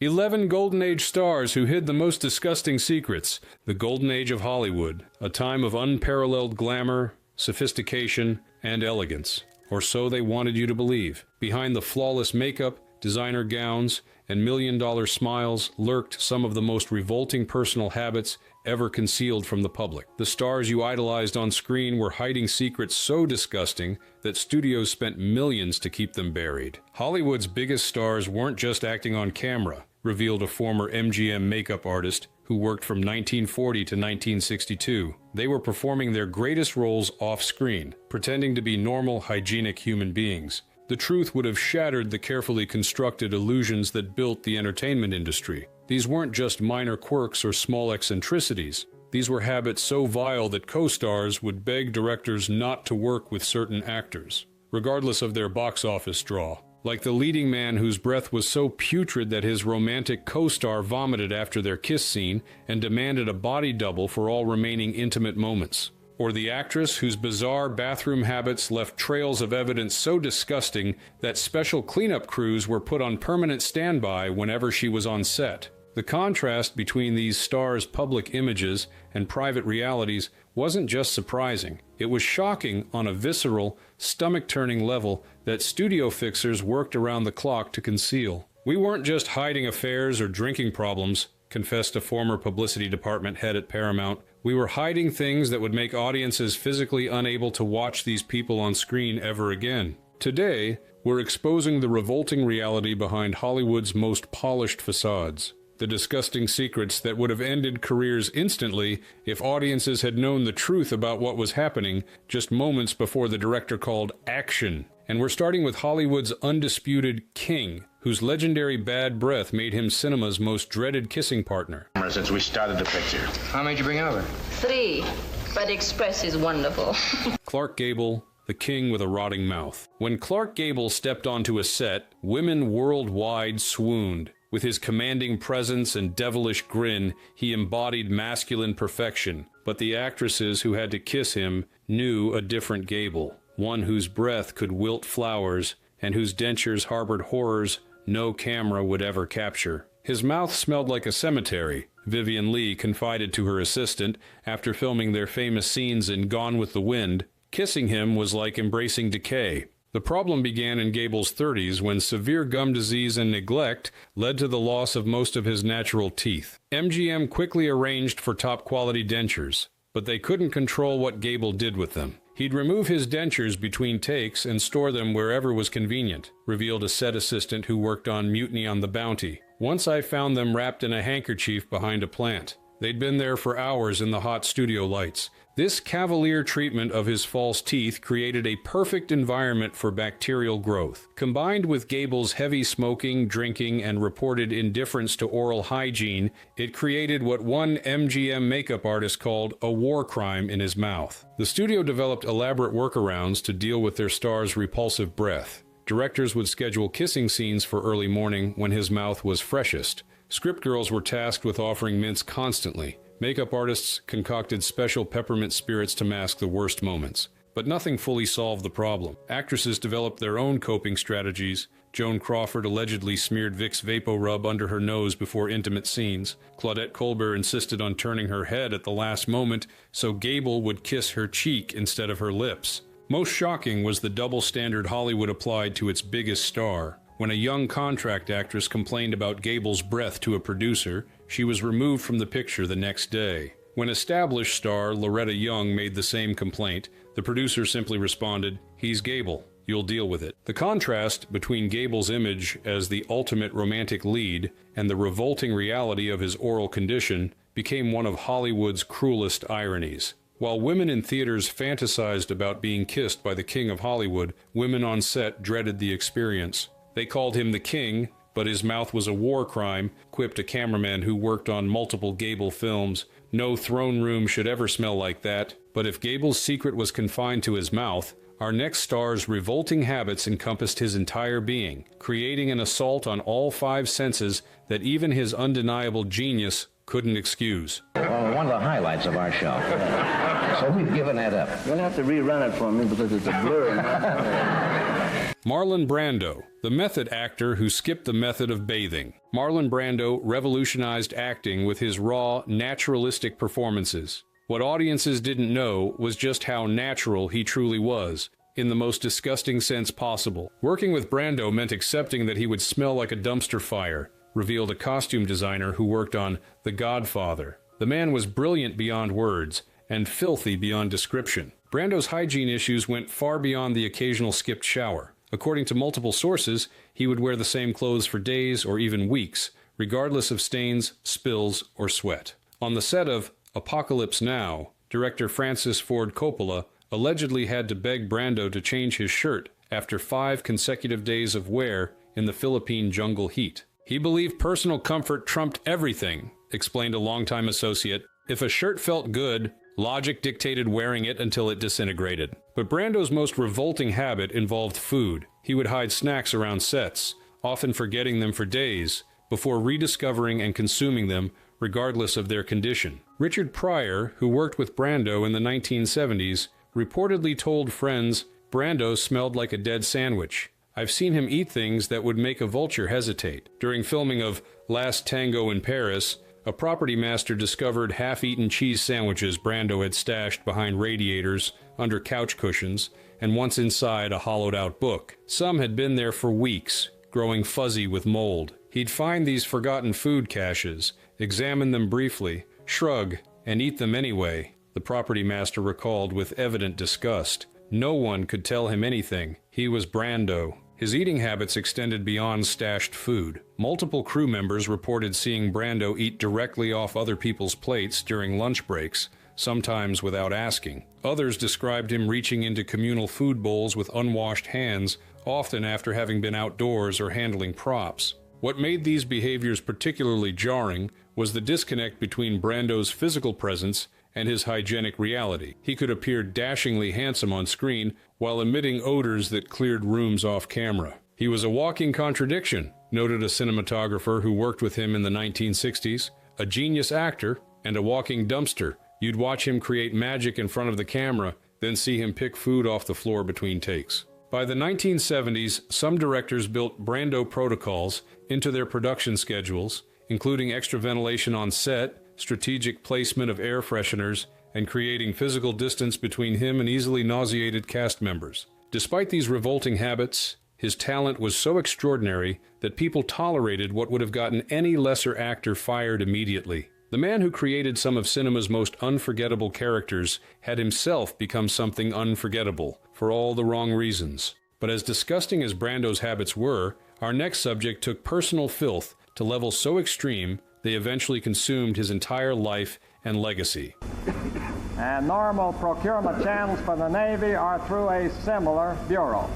11 Golden Age stars who hid the most disgusting secrets. The Golden Age of Hollywood, a time of unparalleled glamour, sophistication, and elegance. Or so they wanted you to believe. Behind the flawless makeup, designer gowns, and million-dollar smiles lurked some of the most revolting personal habits ever concealed from the public. The stars you idolized on screen were hiding secrets so disgusting that studios spent millions to keep them buried. Hollywood's biggest stars weren't just acting on camera, revealed a former MGM makeup artist who worked from 1940 to 1962. They were performing their greatest roles off-screen, pretending to be normal, hygienic human beings. The truth would have shattered the carefully constructed illusions that built the entertainment industry. These weren't just minor quirks or small eccentricities. These were habits so vile that co-stars would beg directors not to work with certain actors, regardless of their box office draw. Like the leading man whose breath was so putrid that his romantic co-star vomited after their kiss scene and demanded a body double for all remaining intimate moments. Or the actress whose bizarre bathroom habits left trails of evidence so disgusting that special cleanup crews were put on permanent standby whenever she was on set. The contrast between these stars' public images and private realities wasn't just surprising. It was shocking on a visceral, stomach-turning level that studio fixers worked around the clock to conceal. "We weren't just hiding affairs or drinking problems," confessed a former publicity department head at Paramount. "We were hiding things that would make audiences physically unable to watch these people on screen ever again." Today, we're exposing the revolting reality behind Hollywood's most polished facades. The disgusting secrets that would have ended careers instantly if audiences had known the truth about what was happening just moments before the director called action. And we're starting with Hollywood's undisputed king, whose legendary bad breath made him cinema's most dreaded kissing partner. Since we started the picture. How many did you bring over? 3, but Express is wonderful. Clark Gable, the king with a rotting mouth. When Clark Gable stepped onto a set, women worldwide swooned. With his commanding presence and devilish grin, he embodied masculine perfection. But the actresses who had to kiss him knew a different Gable, one whose breath could wilt flowers and whose dentures harbored horrors no camera would ever capture. His mouth smelled like a cemetery, Vivian Leigh confided to her assistant after filming their famous scenes in Gone with the Wind. Kissing him was like embracing decay. The problem began in Gable's 30s when severe gum disease and neglect led to the loss of most of his natural teeth. MGM quickly arranged for top-quality dentures, but they couldn't control what Gable did with them. He'd remove his dentures between takes and store them wherever was convenient, revealed a set assistant who worked on Mutiny on the Bounty. "Once I found them wrapped in a handkerchief behind a plant. They'd been there for hours in the hot studio lights." This cavalier treatment of his false teeth created a perfect environment for bacterial growth. Combined with Gable's heavy smoking, drinking, and reported indifference to oral hygiene, it created what one MGM makeup artist called a war crime in his mouth. The studio developed elaborate workarounds to deal with their star's repulsive breath. Directors would schedule kissing scenes for early morning when his mouth was freshest. Script girls were tasked with offering mints constantly. Makeup artists concocted special peppermint spirits to mask the worst moments. But nothing fully solved the problem. Actresses developed their own coping strategies. Joan Crawford allegedly smeared Vicks VapoRub under her nose before intimate scenes. Claudette Colbert insisted on turning her head at the last moment so Gable would kiss her cheek instead of her lips. Most shocking was the double standard Hollywood applied to its biggest star. When a young contract actress complained about Gable's breath to a producer, she was removed from the picture the next day. When established star Loretta Young made the same complaint, the producer simply responded, "He's Gable. You'll deal with it." The contrast between Gable's image as the ultimate romantic lead and the revolting reality of his oral condition became one of Hollywood's cruelest ironies. While women in theaters fantasized about being kissed by the king of Hollywood, women on set dreaded the experience. They called him the king, but his mouth was a war crime, quipped a cameraman who worked on multiple Gable films. No throne room should ever smell like that. But if Gable's secret was confined to his mouth, our next star's revolting habits encompassed his entire being, creating an assault on all 5 senses that even his undeniable genius couldn't excuse. Well, one of the highlights of our show. So we've given that up. You're going to have to rerun it for me because it's a blur in my Marlon Brando, the method actor who skipped the method of bathing. Marlon Brando revolutionized acting with his raw, naturalistic performances. What audiences didn't know was just how natural he truly was, in the most disgusting sense possible. Working with Brando meant accepting that he would smell like a dumpster fire, revealed a costume designer who worked on The Godfather. The man was brilliant beyond words, and filthy beyond description. Brando's hygiene issues went far beyond the occasional skipped shower. According to multiple sources, he would wear the same clothes for days or even weeks, regardless of stains, spills, or sweat. On the set of Apocalypse Now, director Francis Ford Coppola allegedly had to beg Brando to change his shirt after 5 consecutive days of wear in the Philippine jungle heat. He believed personal comfort trumped everything, explained a longtime associate. If a shirt felt good, logic dictated wearing it until it disintegrated. But Brando's most revolting habit involved food. He would hide snacks around sets, often forgetting them for days, before rediscovering and consuming them, regardless of their condition. Richard Pryor, who worked with Brando in the 1970s, reportedly told friends, "Brando smelled like a dead sandwich. I've seen him eat things that would make a vulture hesitate." During filming of Last Tango in Paris, a property master discovered half-eaten cheese sandwiches Brando had stashed behind radiators, under couch cushions, and once inside a hollowed-out book. Some had been there for weeks, growing fuzzy with mold. He'd find these forgotten food caches, examine them briefly, shrug, and eat them anyway, the property master recalled with evident disgust. No one could tell him anything. He was Brando. His eating habits extended beyond stashed food. Multiple crew members reported seeing Brando eat directly off other people's plates during lunch breaks, sometimes without asking. Others described him reaching into communal food bowls with unwashed hands, often after having been outdoors or handling props. What made these behaviors particularly jarring was the disconnect between Brando's physical presence and his hygienic reality. He could appear dashingly handsome on screen while emitting odors that cleared rooms off camera. He was a walking contradiction, noted a cinematographer who worked with him in the 1960s, a genius actor, and a walking dumpster. You'd watch him create magic in front of the camera, then see him pick food off the floor between takes. By the 1970s, some directors built Brando protocols into their production schedules, including extra ventilation on set, strategic placement of air fresheners, and creating physical distance between him and easily nauseated cast members. Despite these revolting habits, his talent was so extraordinary that people tolerated what would have gotten any lesser actor fired immediately. The man who created some of cinema's most unforgettable characters had himself become something unforgettable, for all the wrong reasons. But as disgusting as Brando's habits were, our next subject took personal filth to levels so extreme they eventually consumed his entire life and legacy. And normal procurement channels for the Navy are through a similar bureau.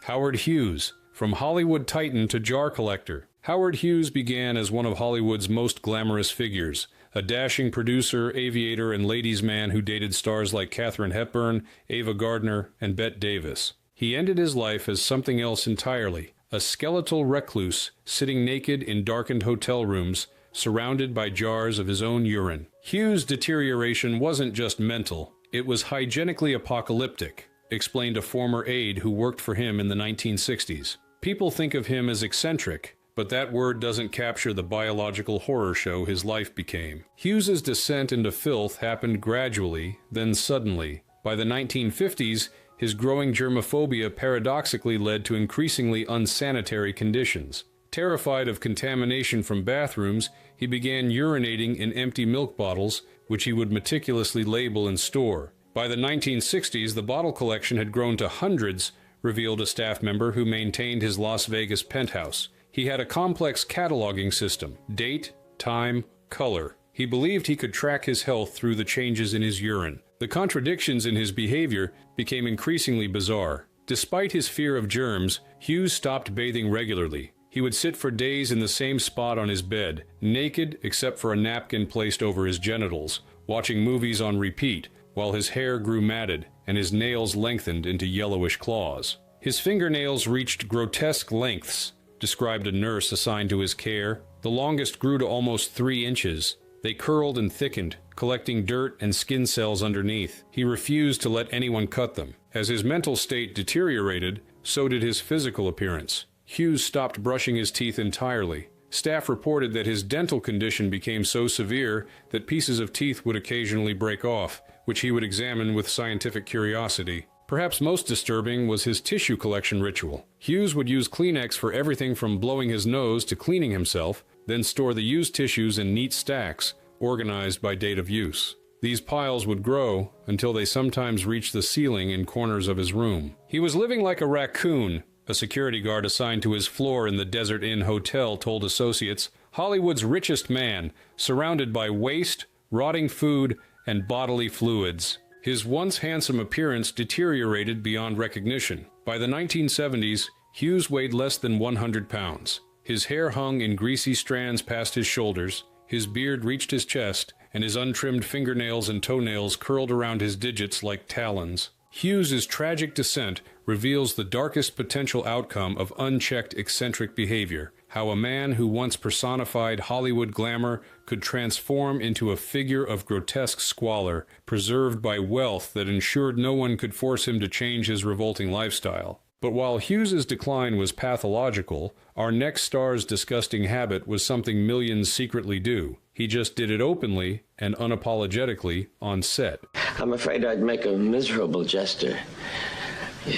Howard Hughes, from Hollywood titan to jar collector. Howard Hughes began as one of Hollywood's most glamorous figures, a dashing producer, aviator, and ladies' man who dated stars like Katharine Hepburn, Ava Gardner, and Bette Davis. He ended his life as something else entirely, a skeletal recluse sitting naked in darkened hotel rooms, surrounded by jars of his own urine. Hughes' deterioration wasn't just mental, it was hygienically apocalyptic, explained a former aide who worked for him in the 1960s. People think of him as eccentric, but that word doesn't capture the biological horror show his life became. Hughes's descent into filth happened gradually, then suddenly. By the 1950s, his growing germophobia paradoxically led to increasingly unsanitary conditions. Terrified of contamination from bathrooms, he began urinating in empty milk bottles, which he would meticulously label and store. By the 1960s, the bottle collection had grown to hundreds, revealed a staff member who maintained his Las Vegas penthouse. He had a complex cataloging system: date, time, color. He believed he could track his health through the changes in his urine. The contradictions in his behavior became increasingly bizarre. Despite his fear of germs, Hughes stopped bathing regularly. He would sit for days in the same spot on his bed, naked except for a napkin placed over his genitals, watching movies on repeat, while his hair grew matted and his nails lengthened into yellowish claws. His fingernails reached grotesque lengths, described a nurse assigned to his care. The longest grew to almost 3 inches. They curled and thickened, collecting dirt and skin cells underneath. He refused to let anyone cut them. As his mental state deteriorated, so did his physical appearance. Hughes stopped brushing his teeth entirely. Staff reported that his dental condition became so severe that pieces of teeth would occasionally break off, which he would examine with scientific curiosity. Perhaps most disturbing was his tissue collection ritual. Hughes would use Kleenex for everything from blowing his nose to cleaning himself, then store the used tissues in neat stacks, organized by date of use. These piles would grow until they sometimes reached the ceiling in corners of his room. He was living like a raccoon, a security guard assigned to his floor in the Desert Inn Hotel told associates, Hollywood's richest man, surrounded by waste, rotting food, and bodily fluids. His once handsome appearance deteriorated beyond recognition. By the 1970s, Hughes weighed less than 100 pounds. His hair hung in greasy strands past his shoulders, his beard reached his chest, and his untrimmed fingernails and toenails curled around his digits like talons. Hughes's tragic descent reveals the darkest potential outcome of unchecked eccentric behavior, how a man who once personified Hollywood glamour could transform into a figure of grotesque squalor, preserved by wealth that ensured no one could force him to change his revolting lifestyle. But while Hughes's decline was pathological, our next star's disgusting habit was something millions secretly do. He just did it openly and unapologetically on set. I'm afraid I'd make a miserable jester.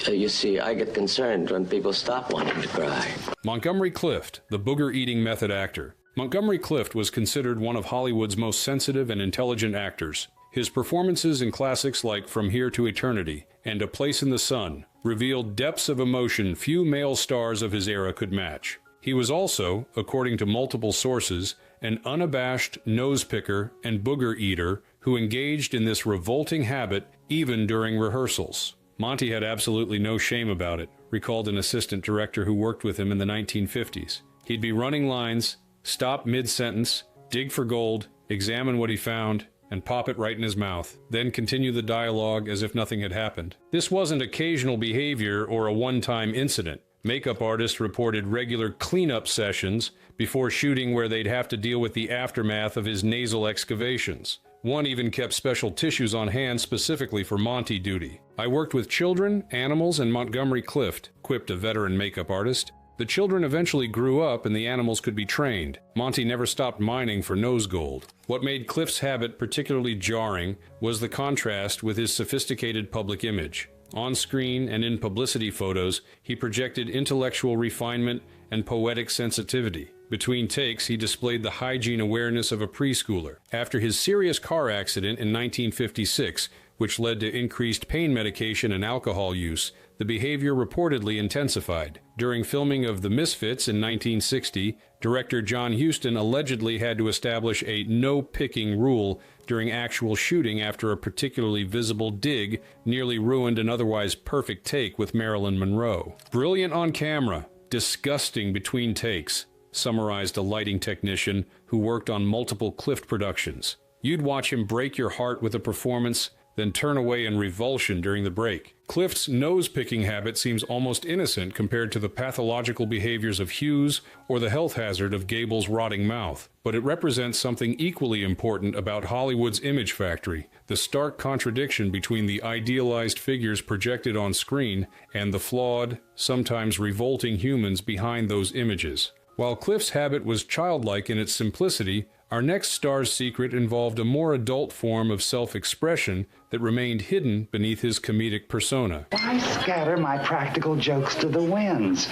You see, I get concerned when people stop wanting to cry. Montgomery Clift, the booger-eating method actor. Montgomery Clift was considered one of Hollywood's most sensitive and intelligent actors. His performances in classics like From Here to Eternity and A Place in the Sun revealed depths of emotion few male stars of his era could match. He was also, according to multiple sources, an unabashed nose-picker and booger-eater who engaged in this revolting habit even during rehearsals. Monty had absolutely no shame about it, recalled an assistant director who worked with him in the 1950s. He'd be running lines, stop mid-sentence, dig for gold, examine what he found, and pop it right in his mouth, then continue the dialogue as if nothing had happened. This wasn't occasional behavior or a one-time incident. Makeup artists reported regular cleanup sessions before shooting where they'd have to deal with the aftermath of his nasal excavations. One even kept special tissues on hand specifically for Monty duty. I worked with children, animals, and Montgomery Clift, quipped a veteran makeup artist. The children eventually grew up and the animals could be trained. Monty never stopped mining for nose gold. What made Clift's habit particularly jarring was the contrast with his sophisticated public image. On screen and in publicity photos, he projected intellectual refinement and poetic sensitivity. Between takes, he displayed the hygiene awareness of a preschooler. After his serious car accident in 1956, which led to increased pain medication and alcohol use, the behavior reportedly intensified. During filming of The Misfits in 1960, director John Huston allegedly had to establish a no-picking rule during actual shooting after a particularly visible dig nearly ruined an otherwise perfect take with Marilyn Monroe. Brilliant on camera, disgusting between takes, summarized a lighting technician who worked on multiple Clift productions. You'd watch him break your heart with a performance, then turn away in revulsion during the break. Clift's nose-picking habit seems almost innocent compared to the pathological behaviors of Hughes or the health hazard of Gable's rotting mouth. But it represents something equally important about Hollywood's image factory, the stark contradiction between the idealized figures projected on screen and the flawed, sometimes revolting humans behind those images. While Clift's habit was childlike in its simplicity, our next star's secret involved a more adult form of self-expression that remained hidden beneath his comedic persona. Why scatter my practical jokes to the winds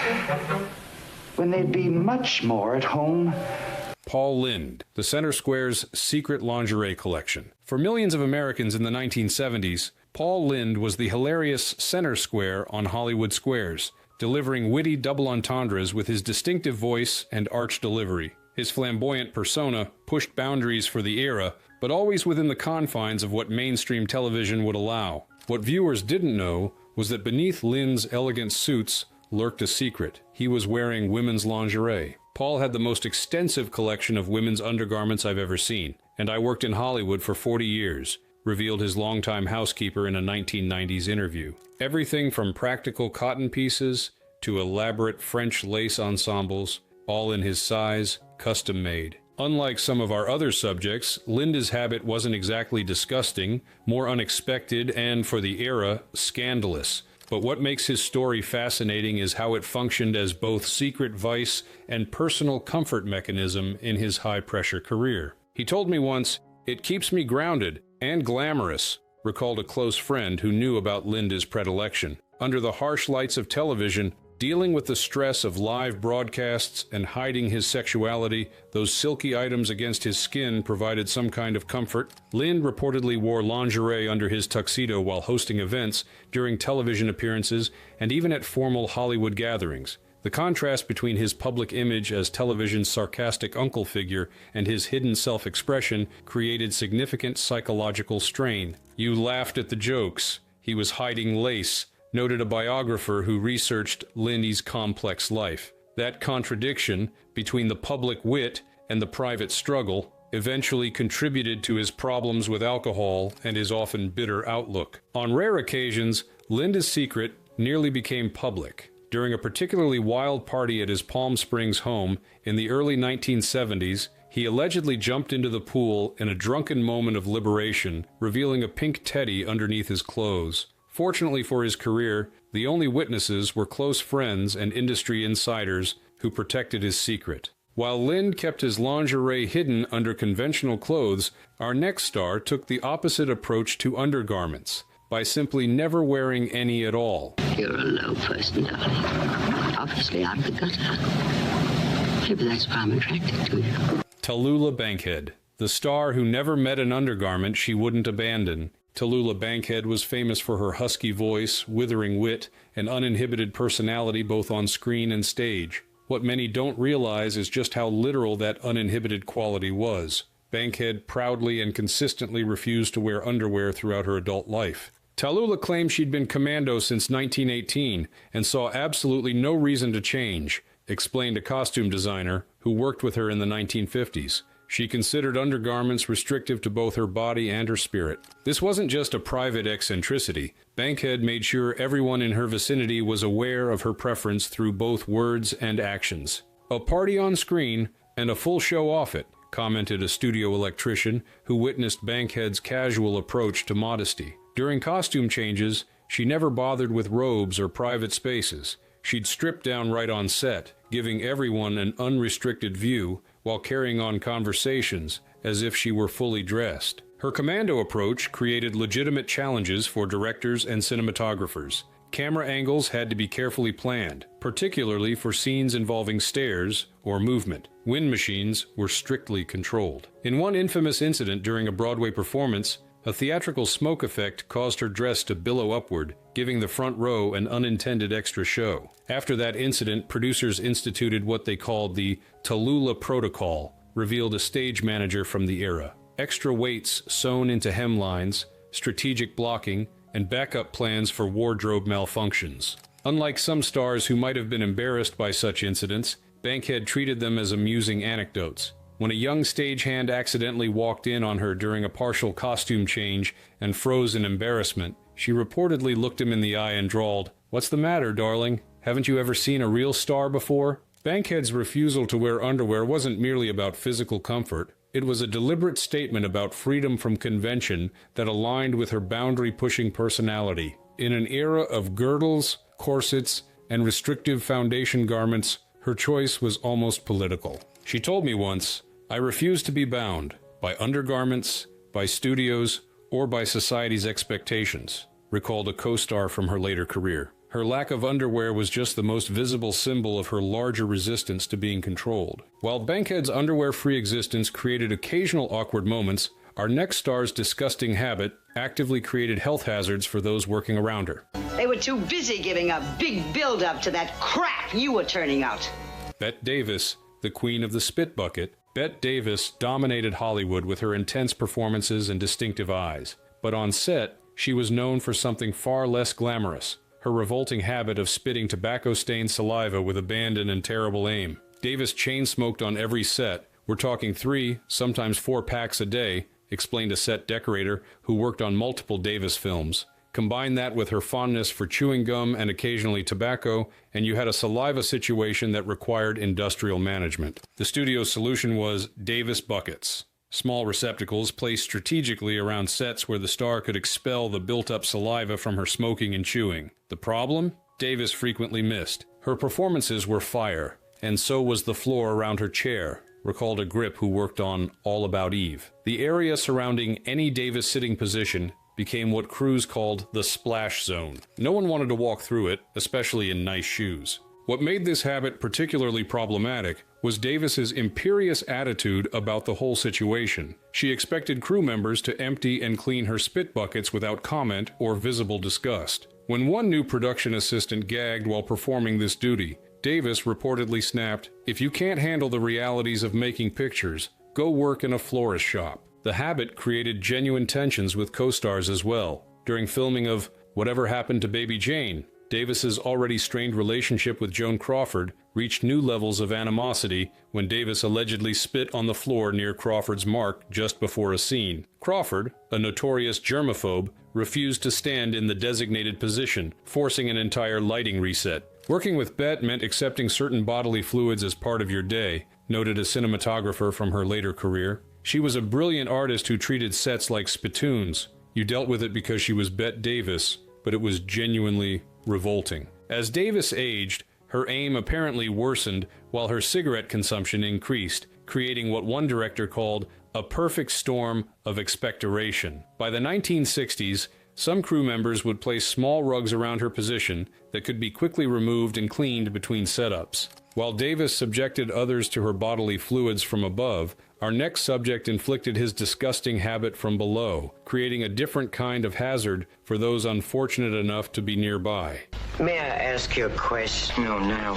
when they'd be much more at home? Paul Lynde, the Center Square's secret lingerie collection. For millions of Americans in the 1970s, Paul Lynde was the hilarious Center Square on Hollywood squares, delivering witty double entendres with his distinctive voice and arch delivery. His flamboyant persona pushed boundaries for the era, but always within the confines of what mainstream television would allow. What viewers didn't know was that beneath Lynde's elegant suits lurked a secret. He was wearing women's lingerie. Paul had the most extensive collection of women's undergarments I've ever seen, and I worked in Hollywood for 40 years, revealed his longtime housekeeper in a 1990s interview. Everything from practical cotton pieces to elaborate French lace ensembles, all in his size, custom made. Unlike some of our other subjects, Linda's habit wasn't exactly disgusting, more unexpected, and, for the era, scandalous. But what makes his story fascinating is how it functioned as both secret vice and personal comfort mechanism in his high-pressure career. He told me once, "It keeps me grounded and glamorous," recalled a close friend who knew about Linda's predilection. Under the harsh lights of television, dealing with the stress of live broadcasts and hiding his sexuality, those silky items against his skin provided some kind of comfort. Lind reportedly wore lingerie under his tuxedo while hosting events, during television appearances, and even at formal Hollywood gatherings. The contrast between his public image as television's sarcastic uncle figure and his hidden self-expression created significant psychological strain. "You laughed at the jokes. He was hiding lace," noted a biographer who researched Lindy's complex life. That contradiction between the public wit and the private struggle eventually contributed to his problems with alcohol and his often bitter outlook. On rare occasions, Linda's secret nearly became public. During a particularly wild party at his Palm Springs home in the early 1970s, he allegedly jumped into the pool in a drunken moment of liberation, revealing a pink teddy underneath his clothes. Fortunately for his career, the only witnesses were close friends and industry insiders who protected his secret. While Lind kept his lingerie hidden under conventional clothes, our next star took the opposite approach to undergarments, by simply never wearing any at all. You're a low personality. Obviously out of the gutter. Maybe that's why I'm attracted to you. Tallulah Bankhead, the star who never met an undergarment she wouldn't abandon. Tallulah Bankhead was famous for her husky voice, withering wit, and uninhibited personality both on screen and stage. What many don't realize is just how literal that uninhibited quality was. Bankhead proudly and consistently refused to wear underwear throughout her adult life. Tallulah claimed she'd been commando since 1918 and saw absolutely no reason to change, explained a costume designer who worked with her in the 1950s. She considered undergarments restrictive to both her body and her spirit. This wasn't just a private eccentricity. Bankhead made sure everyone in her vicinity was aware of her preference through both words and actions. "A party on screen and a full show off it," commented a studio electrician who witnessed Bankhead's casual approach to modesty. During costume changes, she never bothered with robes or private spaces. She'd strip down right on set, giving everyone an unrestricted view while carrying on conversations as if she were fully dressed. Her commando approach created legitimate challenges for directors and cinematographers. Camera angles had to be carefully planned, particularly for scenes involving stairs or movement. Wind machines were strictly controlled. In one infamous incident during a Broadway performance, a theatrical smoke effect caused her dress to billow upward, giving the front row an unintended extra show. After that incident, producers instituted what they called the Tallulah Protocol, revealed a stage manager from the era. Extra weights sewn into hemlines, strategic blocking, and backup plans for wardrobe malfunctions. Unlike some stars who might have been embarrassed by such incidents, Bankhead treated them as amusing anecdotes. When a young stagehand accidentally walked in on her during a partial costume change and froze in embarrassment, she reportedly looked him in the eye and drawled, "What's the matter, darling? Haven't you ever seen a real star before?" Bankhead's refusal to wear underwear wasn't merely about physical comfort. It was a deliberate statement about freedom from convention that aligned with her boundary-pushing personality. In an era of girdles, corsets, and restrictive foundation garments, her choice was almost political. She told me once, "I refuse to be bound by undergarments, by studios, or by society's expectations," recalled a co-star from her later career. Her lack of underwear was just the most visible symbol of her larger resistance to being controlled. While Bankhead's underwear-free existence created occasional awkward moments, our next star's disgusting habit actively created health hazards for those working around her. They were too busy giving a big build-up to that crap you were turning out. Bette Davis, the queen of the spit bucket, Bette Davis dominated Hollywood with her intense performances and distinctive eyes. But on set, she was known for something far less glamorous: her revolting habit of spitting tobacco-stained saliva with abandon and terrible aim. Davis chain-smoked on every set. "We're talking 3, sometimes 4 packs a day," explained a set decorator who worked on multiple Davis films. Combine that with her fondness for chewing gum and occasionally tobacco, and you had a saliva situation that required industrial management. The studio's solution was Davis buckets, small receptacles placed strategically around sets where the star could expel the built-up saliva from her smoking and chewing. The problem? Davis frequently missed. Her performances were fire, and so was the floor around her chair, recalled a grip who worked on All About Eve. The area surrounding any Davis sitting position became what crews called the splash zone. No one wanted to walk through it, especially in nice shoes. What made this habit particularly problematic was Davis's imperious attitude about the whole situation. She expected crew members to empty and clean her spit buckets without comment or visible disgust. When one new production assistant gagged while performing this duty, Davis reportedly snapped, "If you can't handle the realities of making pictures, go work in a florist shop." The habit created genuine tensions with co-stars as well. During filming of Whatever Happened to Baby Jane, Davis's already strained relationship with Joan Crawford reached new levels of animosity when Davis allegedly spit on the floor near Crawford's mark just before a scene. Crawford, a notorious germaphobe, refused to stand in the designated position, forcing an entire lighting reset. Working with Bet meant accepting certain bodily fluids as part of your day, noted a cinematographer from her later career. She was a brilliant artist who treated sets like spittoons. You dealt with it because she was Bette Davis, but it was genuinely revolting. As Davis aged, her aim apparently worsened while her cigarette consumption increased, creating what one director called a perfect storm of expectoration. By the 1960s, some crew members would place small rugs around her position that could be quickly removed and cleaned between setups. While Davis subjected others to her bodily fluids from above, our next subject inflicted his disgusting habit from below, creating a different kind of hazard for those unfortunate enough to be nearby. May I ask you a question? No, now.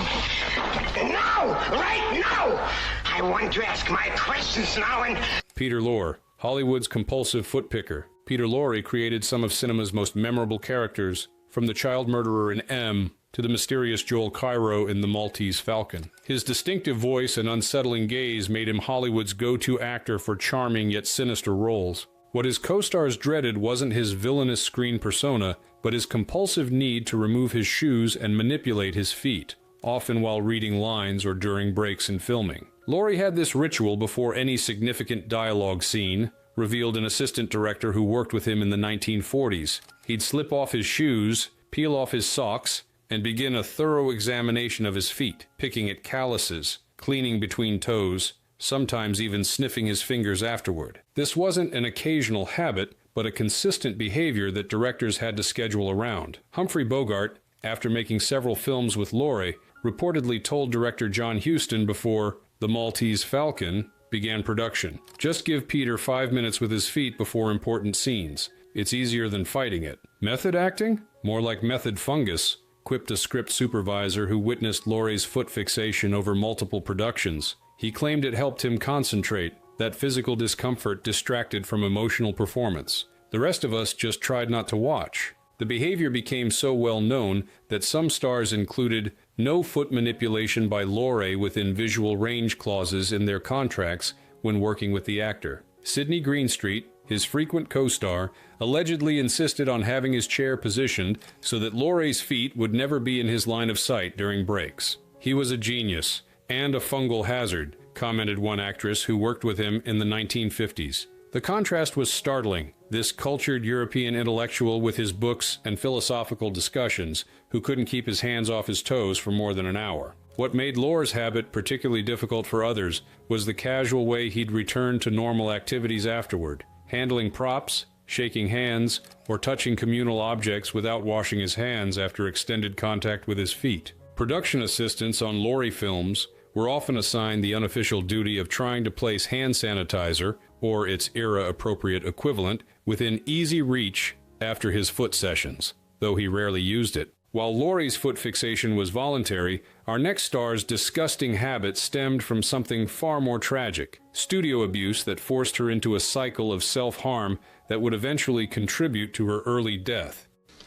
No! Right now! I want to ask my questions now and... Peter Lorre, Hollywood's compulsive footpicker. Peter Lorre created some of cinema's most memorable characters, from the child murderer in M to the mysterious Joel Cairo in The Maltese Falcon. His distinctive voice and unsettling gaze made him Hollywood's go-to actor for charming yet sinister roles. What his co-stars dreaded wasn't his villainous screen persona, but his compulsive need to remove his shoes and manipulate his feet, often while reading lines or during breaks in filming. Lorre had this ritual before any significant dialogue scene, revealed an assistant director who worked with him in the 1940s. He'd slip off his shoes, peel off his socks, and begin a thorough examination of his feet, picking at calluses, cleaning between toes, sometimes even sniffing his fingers afterward. This wasn't an occasional habit, but a consistent behavior that directors had to schedule around. Humphrey Bogart, after making several films with Lorre, reportedly told director John Huston before The Maltese Falcon began production, "Just give Peter 5 minutes with his feet before important scenes. It's easier than fighting it." Method acting? More like method fungus, quipped a script supervisor who witnessed Lorre's foot fixation over multiple productions. He claimed it helped him concentrate, that physical discomfort distracted from emotional performance. The rest of us just tried not to watch. The behavior became so well known that some stars included no foot manipulation by Lorre within visual range clauses in their contracts when working with the actor. Sidney Greenstreet, his frequent co-star, allegedly insisted on having his chair positioned so that Lorre's feet would never be in his line of sight during breaks. "He was a genius and a fungal hazard," commented one actress who worked with him in the 1950s. The contrast was startling. This cultured European intellectual with his books and philosophical discussions, who couldn't keep his hands off his toes for more than an hour. What made Lorre's habit particularly difficult for others was the casual way he'd return to normal activities afterward, handling props, shaking hands, or touching communal objects without washing his hands after extended contact with his feet. Production assistants on Lorre films were often assigned the unofficial duty of trying to place hand sanitizer, or its era-appropriate equivalent, within easy reach after his foot sessions, though he rarely used it. While Lorre's foot fixation was voluntary, our next star's disgusting habit stemmed from something far more tragic: studio abuse that forced her into a cycle of self-harm that would eventually contribute to her early death.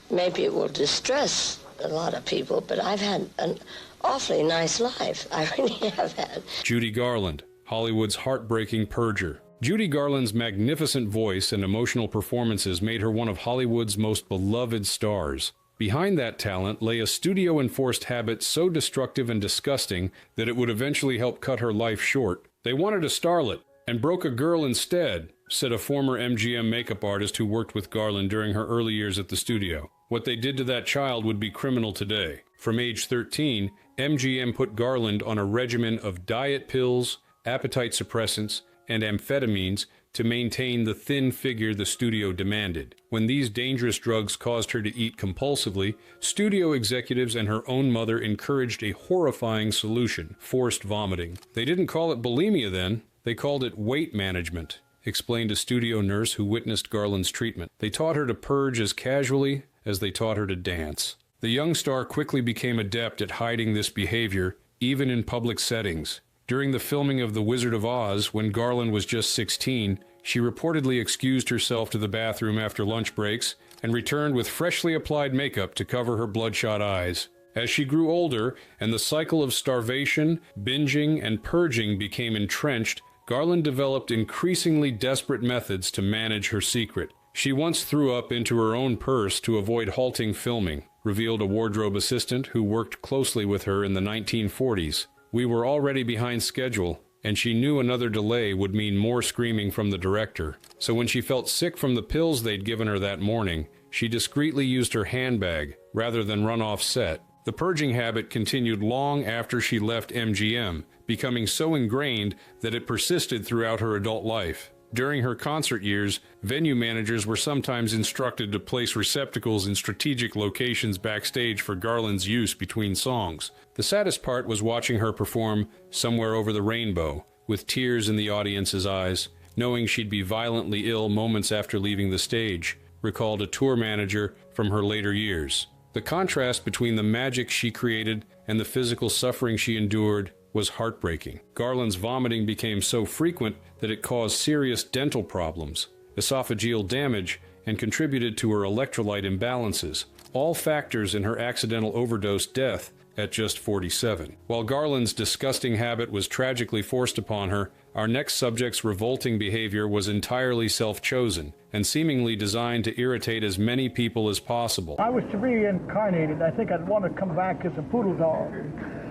Maybe it will distress a lot of people, but I've had an awfully nice life. I really have had. Judy Garland, Hollywood's heartbreaking purger. Judy Garland's magnificent voice and emotional performances made her one of Hollywood's most beloved stars. Behind that talent lay a studio-enforced habit so destructive and disgusting that it would eventually help cut her life short. "They wanted a starlet and broke a girl instead," said a former MGM makeup artist who worked with Garland during her early years at the studio. What they did to that child would be criminal today. From age 13, MGM put Garland on a regimen of diet pills, appetite suppressants, and amphetamines to maintain the thin figure the studio demanded. When these dangerous drugs caused her to eat compulsively, studio executives and her own mother encouraged a horrifying solution: forced vomiting. They didn't call it bulimia then, they called it weight management, explained a studio nurse who witnessed Garland's treatment. They taught her to purge as casually as they taught her to dance. The young star quickly became adept at hiding this behavior, even in public settings. During the filming of The Wizard of Oz, when Garland was just 16, she reportedly excused herself to the bathroom after lunch breaks and returned with freshly applied makeup to cover her bloodshot eyes. As she grew older and the cycle of starvation, binging, and purging became entrenched, Garland developed increasingly desperate methods to manage her secret. She once threw up into her own purse to avoid halting filming, revealed a wardrobe assistant who worked closely with her in the 1940s. "We were already behind schedule, and she knew another delay would mean more screaming from the director. So when she felt sick from the pills they'd given her that morning, she discreetly used her handbag rather than run off set." The purging habit continued long after she left MGM, becoming so ingrained that it persisted throughout her adult life. During her concert years, venue managers were sometimes instructed to place receptacles in strategic locations backstage for Garland's use between songs. The saddest part was watching her perform Somewhere Over the Rainbow, with tears in the audience's eyes, knowing she'd be violently ill moments after leaving the stage, recalled a tour manager from her later years. The contrast between the magic she created and the physical suffering she endured was heartbreaking. Garland's vomiting became so frequent that it caused serious dental problems, esophageal damage, and contributed to her electrolyte imbalances, all factors in her accidental overdose death at just 47. While Garland's disgusting habit was tragically forced upon her, our next subject's revolting behavior was entirely self-chosen and seemingly designed to irritate as many people as possible. I was to be reincarnated. I think I'd want to come back as a poodle dog.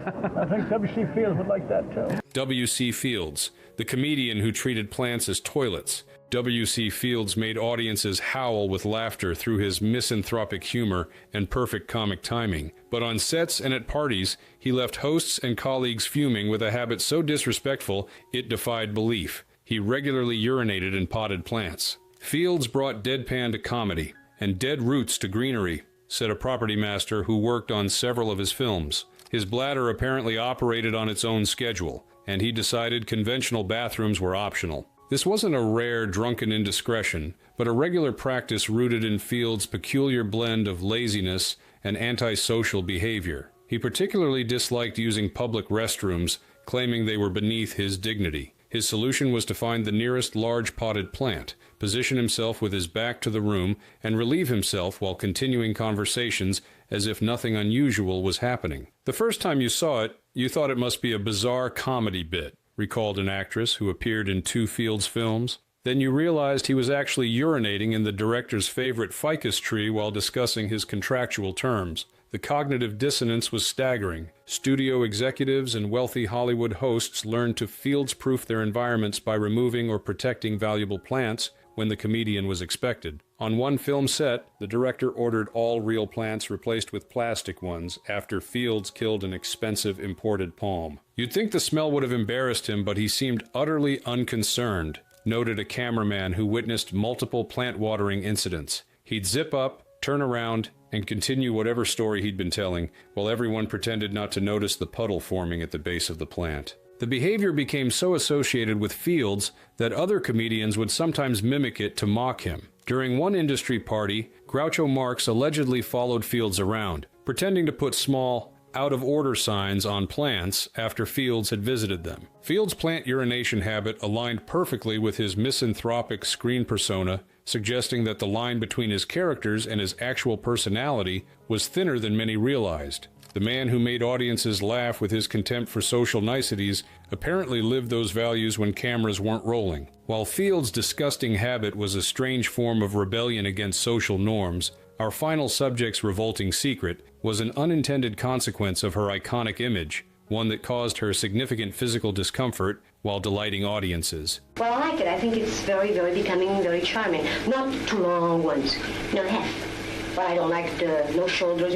I think W.C. Fields would like that too. W.C. Fields, the comedian who treated plants as toilets. W.C. Fields made audiences howl with laughter through his misanthropic humor and perfect comic timing. But on sets and at parties, he left hosts and colleagues fuming with a habit so disrespectful it defied belief. He regularly urinated in potted plants. Fields brought deadpan to comedy and dead roots to greenery, said a property master who worked on several of his films. His bladder apparently operated on its own schedule, and he decided conventional bathrooms were optional. This wasn't a rare drunken indiscretion, but a regular practice rooted in Fields' peculiar blend of laziness and antisocial behavior. He particularly disliked using public restrooms, claiming they were beneath his dignity. His solution was to find the nearest large potted plant, position himself with his back to the room, and relieve himself while continuing conversations as if nothing unusual was happening. "The first time you saw it, you thought it must be a bizarre comedy bit," recalled an actress who appeared in 2 Fields films. "Then you realized he was actually urinating in the director's favorite ficus tree while discussing his contractual terms. The cognitive dissonance was staggering. Studio executives and wealthy Hollywood hosts learned to Fields-proof their environments by removing or protecting valuable plants when the comedian was expected. On one film set, the director ordered all real plants replaced with plastic ones after Fields killed an expensive imported palm. You'd think the smell would have embarrassed him, but he seemed utterly unconcerned," noted a cameraman who witnessed multiple plant watering incidents. He'd zip up, turn around, and continue whatever story he'd been telling, while everyone pretended not to notice the puddle forming at the base of the plant. The behavior became so associated with Fields that other comedians would sometimes mimic it to mock him. During one industry party, Groucho Marx allegedly followed Fields around, pretending to put small, out-of-order signs on plants after Fields had visited them. Fields' plant urination habit aligned perfectly with his misanthropic screen persona, suggesting that the line between his characters and his actual personality was thinner than many realized. The man who made audiences laugh with his contempt for social niceties apparently lived those values when cameras weren't rolling. While Field's disgusting habit was a strange form of rebellion against social norms, our final subject's revolting secret was an unintended consequence of her iconic image, one that caused her significant physical discomfort while delighting audiences. Well, I like it. I think it's very, very becoming, very charming. Not too long ones. Half. But I don't like the no shoulders,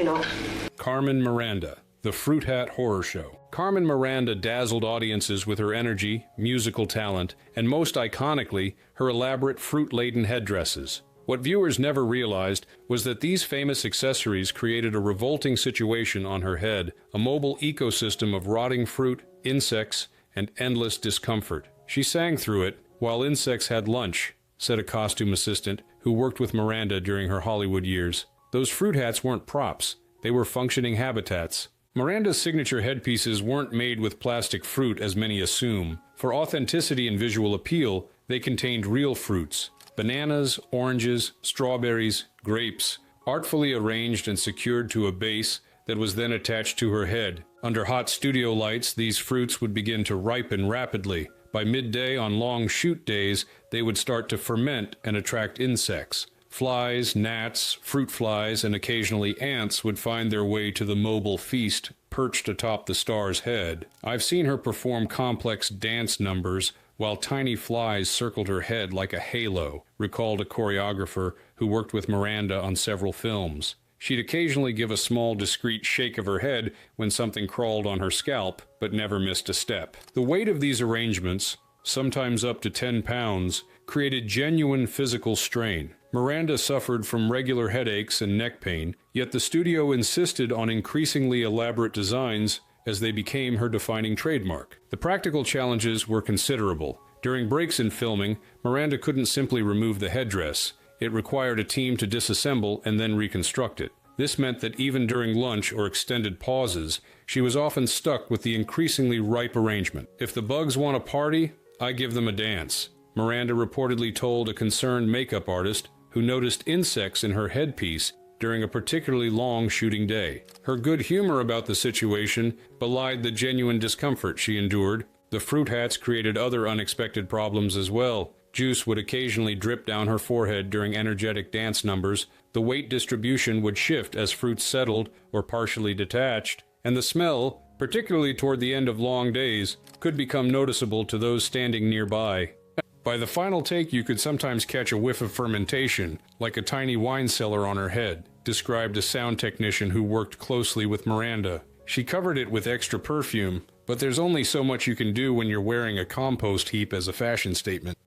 Carmen Miranda, the Fruit Hat Horror Show. Carmen Miranda dazzled audiences with her energy, musical talent, and most iconically, her elaborate fruit-laden headdresses. What viewers never realized was that these famous accessories created a revolting situation on her head, a mobile ecosystem of rotting fruit, insects, and endless discomfort. She sang through it while insects had lunch, said a costume assistant who worked with Miranda during her Hollywood years. Those fruit hats weren't props, they were functioning habitats. Miranda's signature headpieces weren't made with plastic fruit as many assume. For authenticity and visual appeal, they contained real fruits. Bananas, oranges, strawberries, grapes, artfully arranged and secured to a base that was then attached to her head. Under hot studio lights, these fruits would begin to ripen rapidly. By midday on long shoot days, they would start to ferment and attract insects. Flies, gnats, fruit flies, and occasionally ants would find their way to the mobile feast perched atop the star's head. I've seen her perform complex dance numbers while tiny flies circled her head like a halo, recalled a choreographer who worked with Miranda on several films. She'd occasionally give a small, discreet shake of her head when something crawled on her scalp, but never missed a step. The weight of these arrangements, sometimes up to 10 pounds, created genuine physical strain. Miranda suffered from regular headaches and neck pain, yet the studio insisted on increasingly elaborate designs as they became her defining trademark. The practical challenges were considerable. During breaks in filming, Miranda couldn't simply remove the headdress. It required a team to disassemble and then reconstruct it. This meant that even during lunch or extended pauses, she was often stuck with the increasingly ripe arrangement. "If the bugs want a party, I give them a dance," Miranda reportedly told a concerned makeup artist who noticed insects in her headpiece during a particularly long shooting day. Her good humor about the situation belied the genuine discomfort she endured. The fruit hats created other unexpected problems as well. Juice would occasionally drip down her forehead during energetic dance numbers, the weight distribution would shift as fruits settled or partially detached, and the smell, particularly toward the end of long days, could become noticeable to those standing nearby. By the final take, you could sometimes catch a whiff of fermentation, like a tiny wine cellar on her head, described a sound technician who worked closely with Miranda. She covered it with extra perfume, but there's only so much you can do when you're wearing a compost heap as a fashion statement.